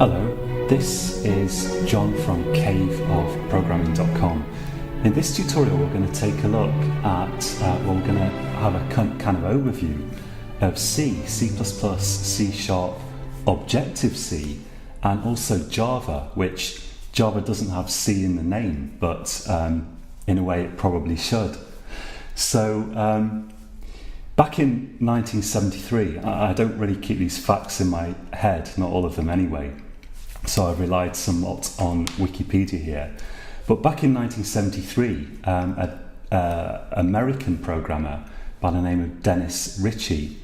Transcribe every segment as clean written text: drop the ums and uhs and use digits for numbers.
Hello, this is John from caveofprogramming.com. In this tutorial we're going to take a look at, we're going to have a kind of overview of C, C++, C#, Objective-C, and also Java, which Java doesn't have C in the name, but in a way it probably should. So back in 1973, I don't really keep these facts in my head, not all of them anyway, so I've relied somewhat on Wikipedia here. But back in 1973, an American programmer by the name of Dennis Ritchie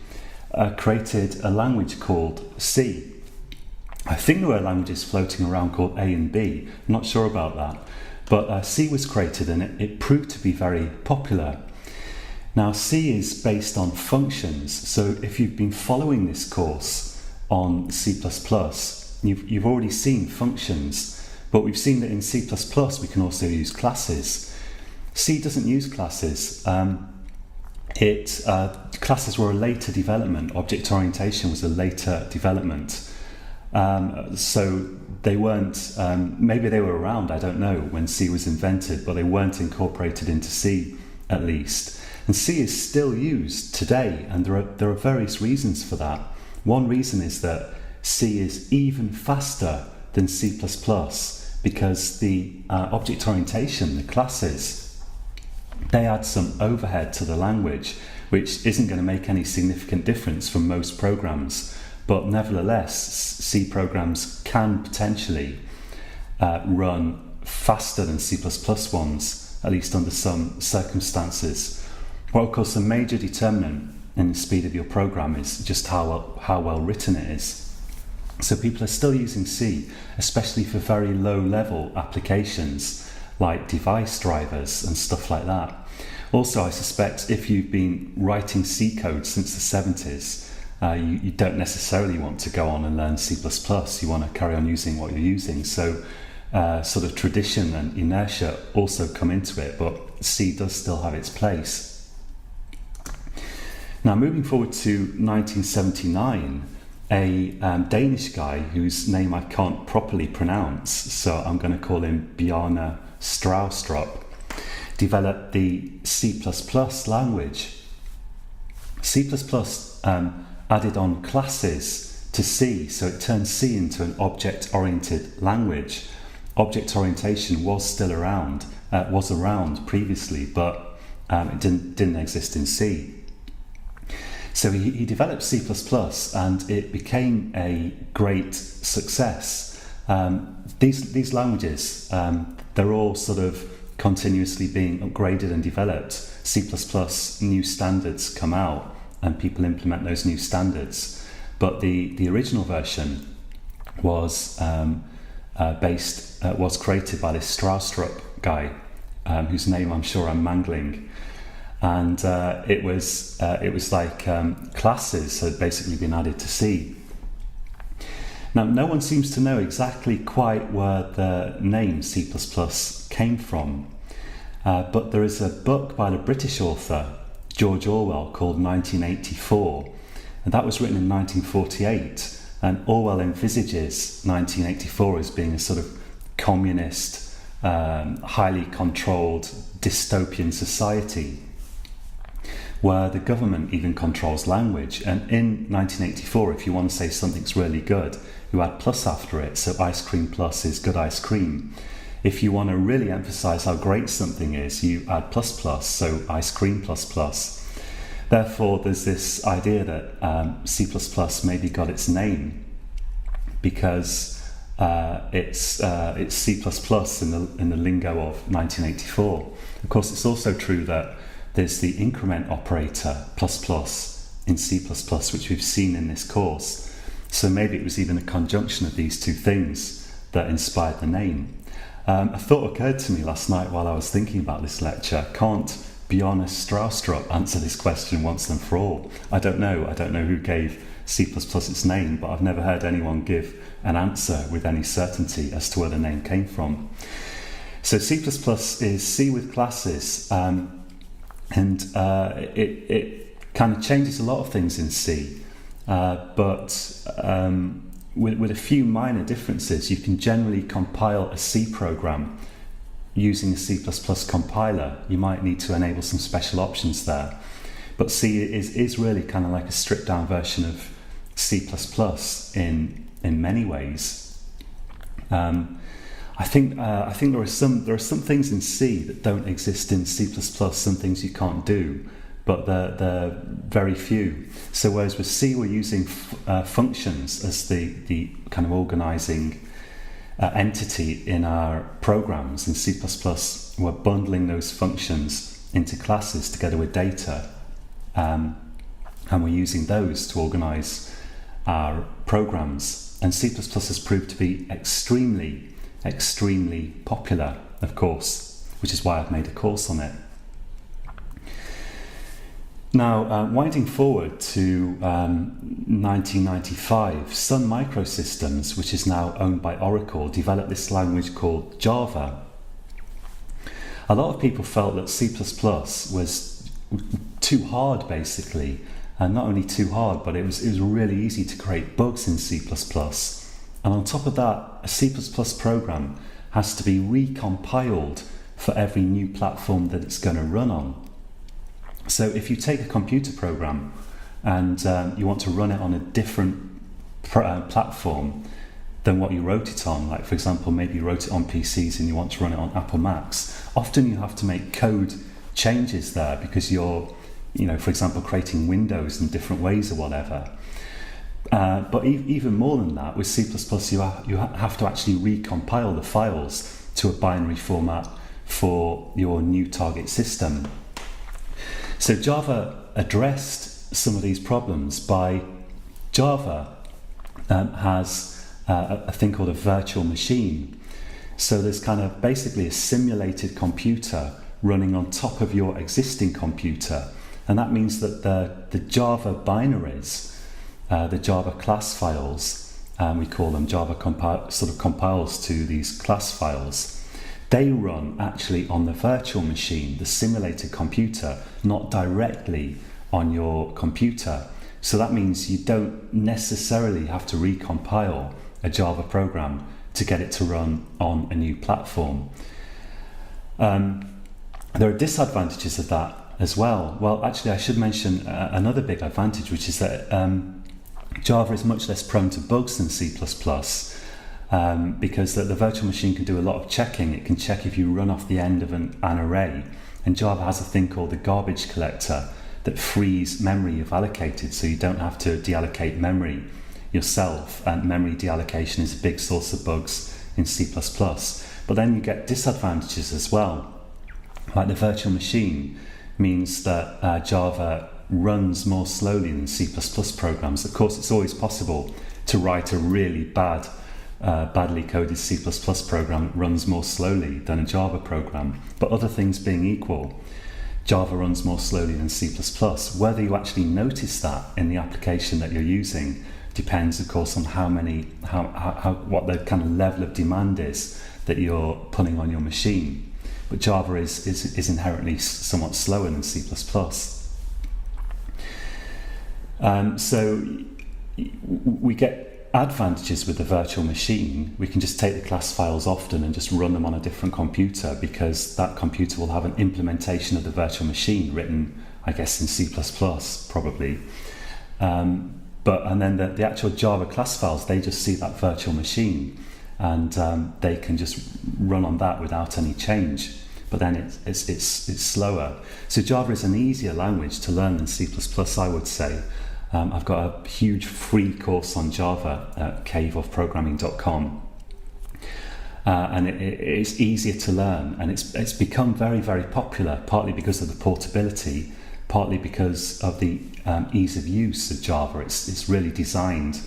created a language called C. I think there were languages floating around called A and B, I'm not sure about that, but C was created and it proved to be very popular. Now C is based on functions, so if you've been following this course on C++, you've already seen functions, but we've seen that in C++ we can also use classes. C doesn't use classes. Classes were a later development. Object orientation was a later development. So they weren't, maybe they were around, I don't know, when C was invented, but they weren't incorporated into C at least. And C is still used today, and there are various reasons for that. One reason is that C is even faster than C++ because the object orientation, the classes, they add some overhead to the language, which isn't going to make any significant difference for most programs. But nevertheless, C programs can potentially run faster than C++ ones, at least under some circumstances. Well, of course, a major determinant in the speed of your program is just how well written it is. So people are still using C, especially for very low-level applications like device drivers and stuff like that. Also, I suspect if you've been writing C code since the 70s, you don't necessarily want to go on and learn C++. You want to carry on using what you're using. So sort of tradition and inertia also come into it, but C does still have its place. Now, moving forward to 1979, a Danish guy whose name I can't properly pronounce, so I'm going to call him Bjarne Stroustrup, developed the C++ language. C++ added on classes to C, so it turned C into an object-oriented language. Object orientation was still around, was around previously, but it didn't exist in C. So he developed C++ and it became a great success. These languages, they're all sort of continuously being upgraded and developed. C++ new standards come out and people implement those new standards. But the original version was was created by this Stroustrup guy, whose name I'm sure I'm mangling. And it was like classes had basically been added to C. Now, no one seems to know exactly quite where the name C++ came from, but there is a book by the British author George Orwell called 1984, and that was written in 1948, and Orwell envisages 1984 as being a sort of communist, highly controlled dystopian society, where the government even controls language. And in 1984, if you want to say something's really good, you add plus after it, so ice cream plus is good ice cream. If you want to really emphasize how great something is, you add plus plus, so ice cream plus plus. Therefore, there's this idea that C++ maybe got its name because it's C++ in the lingo of 1984. Of course, it's also true that there's the increment operator plus plus in C++, which we've seen in this course. So maybe it was even a conjunction of these two things that inspired the name. A thought occurred to me last night while I was thinking about this lecture. Can't Bjarne Stroustrup answer this question once and for all? I don't know who gave C++ its name, but I've never heard anyone give an answer with any certainty as to where the name came from. So C++ is C with classes, and it kind of changes a lot of things in C, but with a few minor differences, you can generally compile a C program using a C++ compiler. You might need to enable some special options there. But C is really kind of like a stripped down version of C++ in many ways. I think there are some things in C that don't exist in C++. Some things you can't do, but they're very few. So whereas with C we're using functions as the kind of organizing entity in our programs, in C++ we're bundling those functions into classes together with data, and we're using those to organize our programs. And C++ has proved to be extremely popular, of course, which is why I've made a course on it. Now, winding forward to 1995, Sun Microsystems, which is now owned by Oracle, developed this language called Java. A lot of people felt that C++ was too hard, basically, and not only too hard, but it was really easy to create bugs in C++. And on top of that, a C++ program has to be recompiled for every new platform that it's going to run on. So if you take a computer program and you want to run it on a different platform than what you wrote it on, like for example, maybe you wrote it on PCs and you want to run it on Apple Macs, often you have to make code changes there because you're, for example, creating windows in different ways or whatever. But even more than that, with C++, you have to actually recompile the files to a binary format for your new target system. So Java addressed some of these problems by Java has a thing called a virtual machine. So there's kind of basically a simulated computer running on top of your existing computer, and that means that the Java binaries, the Java class files, we call them, Java compiles to these class files. They run actually on the virtual machine, the simulated computer, not directly on your computer. So that means you don't necessarily have to recompile a Java program to get it to run on a new platform. There are disadvantages of that as well. Well, actually, I should mention another big advantage, which is that Java is much less prone to bugs than C++. Because the virtual machine can do a lot of checking. It can check if you run off the end of an array, and Java has a thing called the garbage collector that frees memory you've allocated, so you don't have to deallocate memory yourself, and memory deallocation is a big source of bugs in C++. But then you get disadvantages as well, like the virtual machine means that Java runs more slowly than C++ programs. Of course, it's always possible to write a really badly coded C++ program that runs more slowly than a Java program, but other things being equal, Java runs more slowly than C++. Whether you actually notice that in the application that you're using depends, of course, on what the kind of level of demand is that you're putting on your machine. But Java is inherently somewhat slower than C++. So we get advantages with the virtual machine. We can just take the class files often and just run them on a different computer, because that computer will have an implementation of the virtual machine written, I guess, in C++ probably. And then the actual Java class files, they just see that virtual machine, and they can just run on that without any change. But then it's slower. So Java is an easier language to learn than C++, I would say. I've got a huge free course on Java at caveofprogramming.com, and it's easier to learn, and it's become very, very popular, partly because of the portability, partly because of the ease of use of Java. It's really designed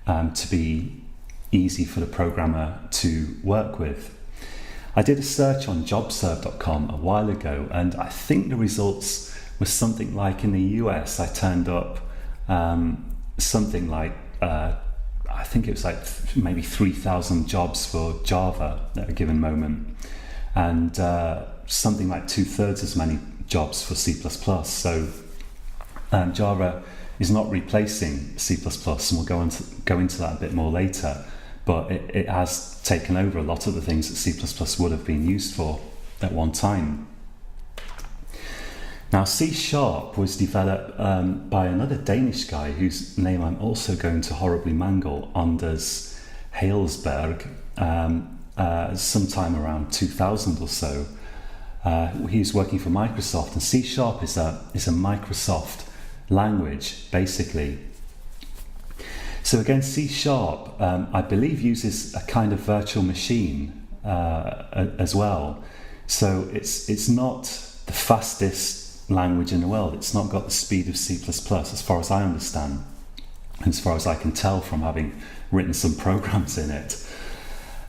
to be easy for the programmer to work with. I did a search on jobserve.com a while ago, and I think the results were something like, in the US I turned up something like I think it was like maybe 3,000 jobs for Java at a given moment, and something like 2/3 as many jobs for C++. So Java is not replacing C++, and we'll go into that a bit more later, but it has taken over a lot of the things that C++ would have been used for at one time. Now, C# was developed by another Danish guy whose name I'm also going to horribly mangle, Anders Hejlsberg, sometime around 2000 or so. He was working for Microsoft, and C# is a Microsoft language, basically. So again, C#, I believe, uses a kind of virtual machine as well. So it's not the fastest language in the world. It's not got the speed of C++, as far as I understand, and as far as I can tell from having written some programs in it.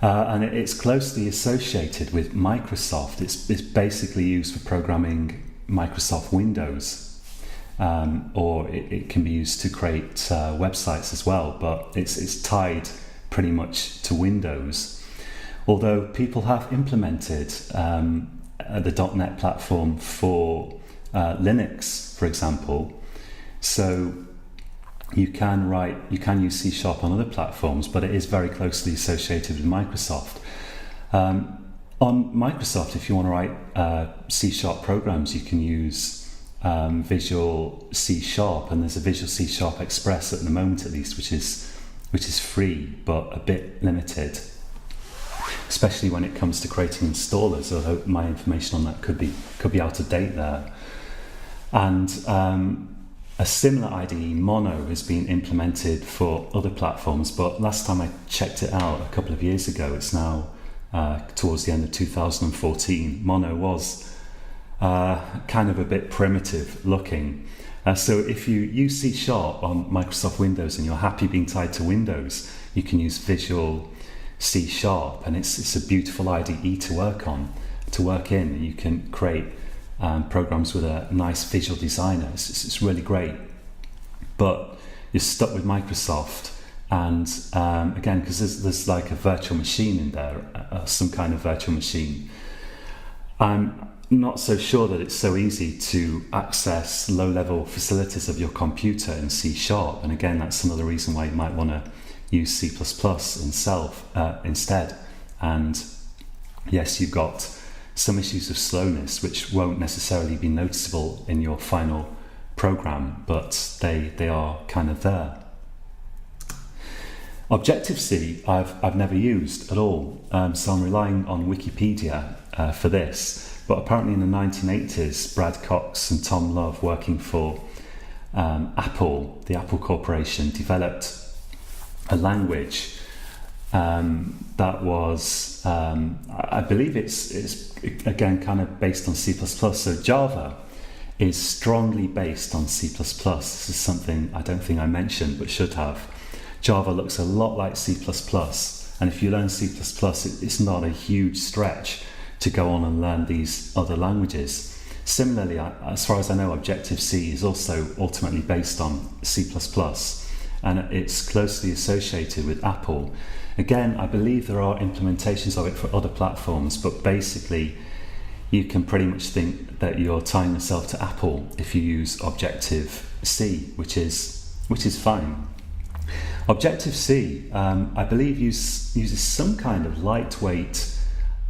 And it's closely associated with Microsoft. It's basically used for programming Microsoft Windows, or it can be used to create websites as well, but it's tied pretty much to Windows. Although people have implemented the .NET platform for Linux, for example, so you can use C# on other platforms, but it is very closely associated with Microsoft. On Microsoft, if you want to write C# programs, you can use Visual C#, and there's a Visual C# Express at the moment, at least, which is free but a bit limited, especially when it comes to creating installers. Although my information on that could be out of date there. And a similar IDE, Mono, has been implemented for other platforms, but last time I checked it out a couple of years ago, it's now towards the end of 2014, Mono was kind of a bit primitive looking. So if you use C# on Microsoft Windows and you're happy being tied to Windows, you can use Visual C#, and it's a beautiful IDE to work in. You can create programs with a nice visual designer. It's really great, but you're stuck with Microsoft, and again, because there's like a virtual machine in there, some kind of virtual machine. I'm not so sure that it's so easy to access low-level facilities of your computer in C#, and again, that's another reason why you might want to use C++ instead. And yes, you've got some issues of slowness which won't necessarily be noticeable in your final program, but they are kind of there. Objective-C I've never used at all, so I'm relying on Wikipedia for this, but apparently in the 1980s Brad Cox and Tom Love, working for Apple, the Apple Corporation, developed a language that was, I believe it's again kind of based on C++. So Java is strongly based on C++. This is something I don't think I mentioned but should have. Java looks a lot like C++, and if you learn C++, it's not a huge stretch to go on and learn these other languages. Similarly, as far as I know, Objective-C is also ultimately based on C++, and it's closely associated with Apple. Again, I believe there are implementations of it for other platforms, but basically you can pretty much think that you're tying yourself to Apple if you use Objective-C, which is fine. Objective-C, I believe, uses some kind of lightweight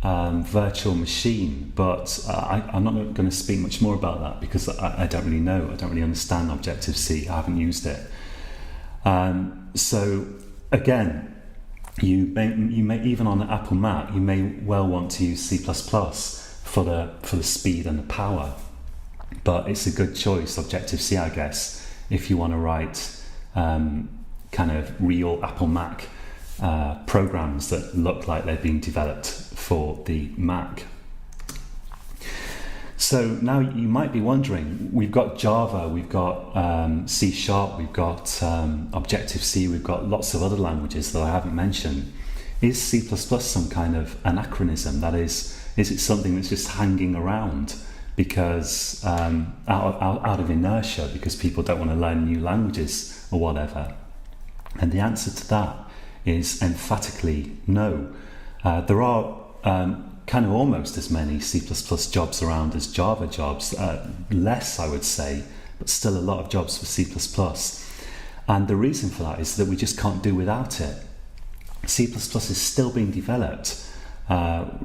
virtual machine, but I'm not going to speak much more about that because I don't really know. I don't really understand Objective-C. I haven't used it. So again, you may even on an Apple Mac, you may well want to use C++ for the speed and the power, but it's a good choice, Objective-C, I guess, if you want to write kind of real Apple Mac programs that look like they're being developed for the Mac. So now you might be wondering, we've got Java, we've got C#, we've got Objective-C, we've got lots of other languages that I haven't mentioned. Is C++ some kind of anachronism? That is it something that's just hanging around because out of inertia, because people don't want to learn new languages or whatever? And the answer to that is emphatically no. There are kind of almost as many C++ jobs around as Java jobs, less I would say, but still a lot of jobs for C++. And the reason for that is that we just can't do without it. C++ is still being developed.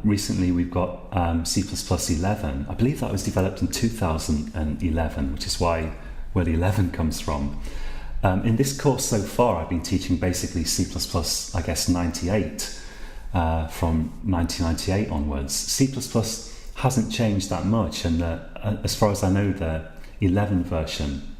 Recently we've got C++ 11. I believe that was developed in 2011, which is where the 11 comes from. In this course so far, I've been teaching basically C++, I guess, 98, from 1998 onwards. C++ hasn't changed that much, and as far as I know, the 11 version,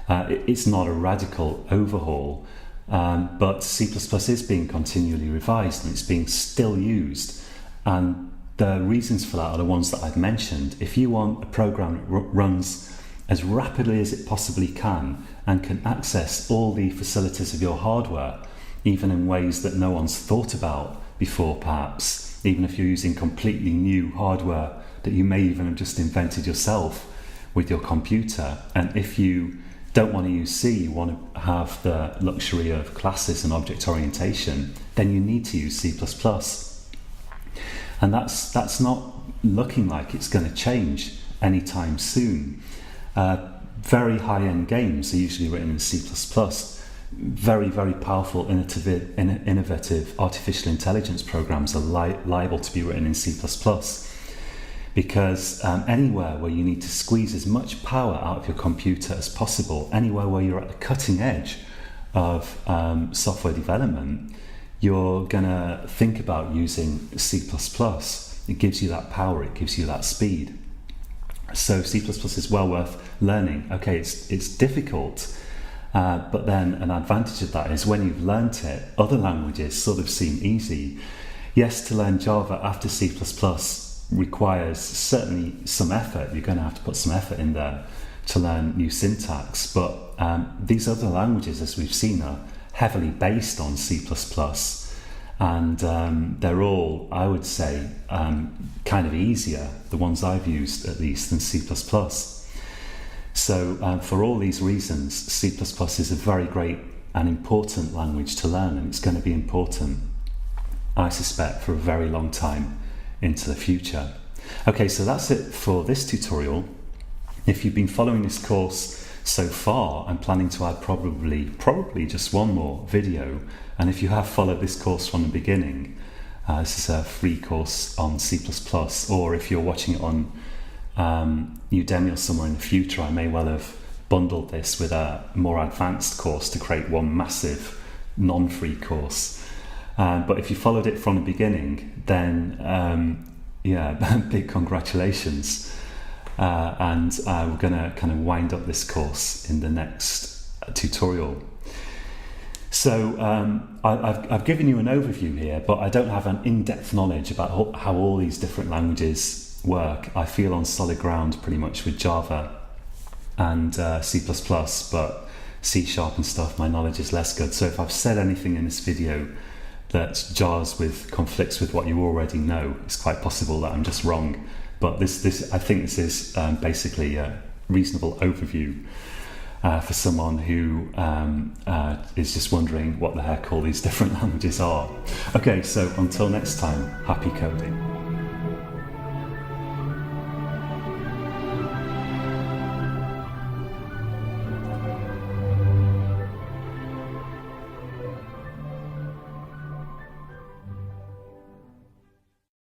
it's not a radical overhaul, but C++ is being continually revised and it's being still used. And the reasons for that are the ones that I've mentioned. If you want a program that runs as rapidly as it possibly can and can access all the facilities of your hardware, even in ways that no one's thought about before perhaps, even if you're using completely new hardware that you may even have just invented yourself with your computer. And if you don't want to use C, you want to have the luxury of classes and object orientation, then you need to use C++. And that's not looking like it's going to change anytime soon. Very high-end games are usually written in C++. Very, very powerful, innovative artificial intelligence programs are liable to be written in C++, because anywhere where you need to squeeze as much power out of your computer as possible, anywhere where you're at the cutting edge of software development, you're going to think about using C++. It gives you that power, it gives you that speed. So C++ is well worth learning. Okay, it's difficult, but then an advantage of that is when you've learnt it, other languages sort of seem easy. Yes, to learn Java after C++ requires certainly some effort. You're going to have to put some effort in there to learn new syntax, but these other languages, as we've seen, are heavily based on C++. And they're all, I would say, kind of easier, the ones I've used at least, than C++. So for all these reasons, C++ is a very great and important language to learn, and it's going to be important, I suspect, for a very long time into the future. Okay, so that's it for this tutorial. If you've been following this course so far, I'm planning to add probably just one more video. And if you have followed this course from the beginning, this is a free course on C++, or if you're watching it on Udemy or somewhere in the future, I may well have bundled this with a more advanced course to create one massive non-free course. But if you followed it from the beginning, then big congratulations. And we're going to kind of wind up this course in the next tutorial. So I've given you an overview here, but I don't have an in-depth knowledge about how all these different languages work. I feel on solid ground pretty much with Java and C++, but C# and stuff, my knowledge is less good. So if I've said anything in this video that jars with, conflicts with what you already know, it's quite possible that I'm just wrong. But I think this is basically a reasonable overview for someone who is just wondering what the heck all these different languages are. Okay, so until next time, happy coding.